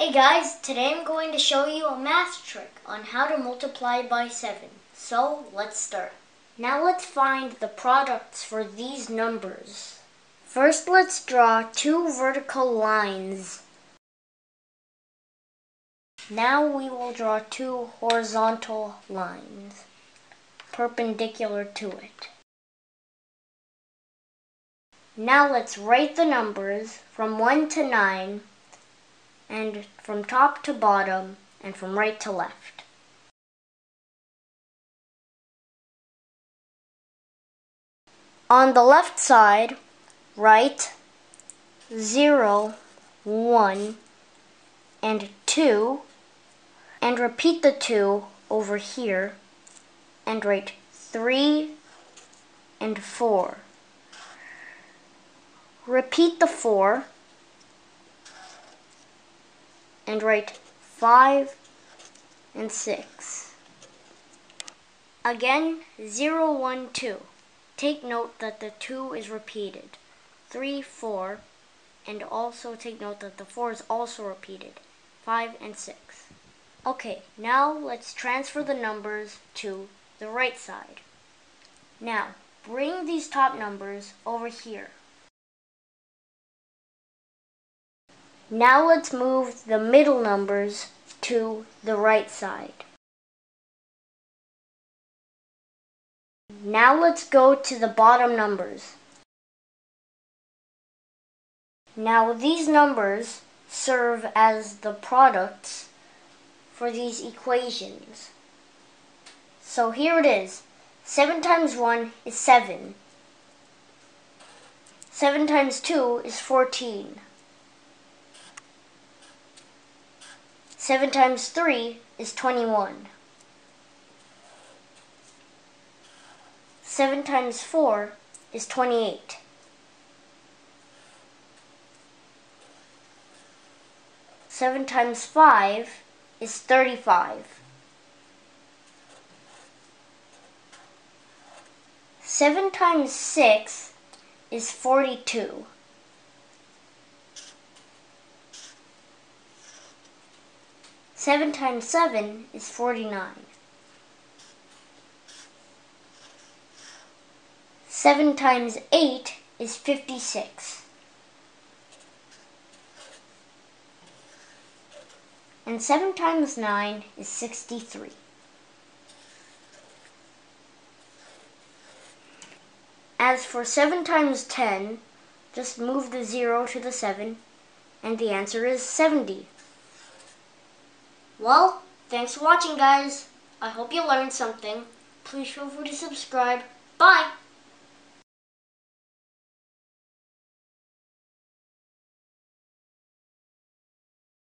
Hey guys, today I'm going to show you a math trick on how to multiply by 7. So let's start. Now let's find the products for these numbers. First let's draw two vertical lines. Now we will draw two horizontal lines, perpendicular to it. Now let's write the numbers from 1 to 9, and from top to bottom, and from right to left. On the left side, write 0, 1, and 2, and repeat the 2 over here, and write 3 and 4. Repeat the 4, and write 5 and 6. Again, 0, 1, 2. Take note that the 2 is repeated. 3, 4, and also take note that the 4 is also repeated. 5 and 6. Okay, now let's transfer the numbers to the right side. Now, bring these top numbers over here. Now let's move the middle numbers to the right side. Now let's go to the bottom numbers. Now these numbers serve as the products for these equations. So here it is. 7 times 1 is 7. 7 times 2 is 14. 7 times 3 is 21. 7 times 4 is 28. 7 times 5 is 35. 7 times 6 is 42. 7 times 7 is 49. 7 times 8 is 56. And 7 times 9 is 63. As for 7 times 10, just move the 0 to the 7, and the answer is 70. Well, thanks for watching, guys. I hope you learned something. Please feel free to subscribe. Bye!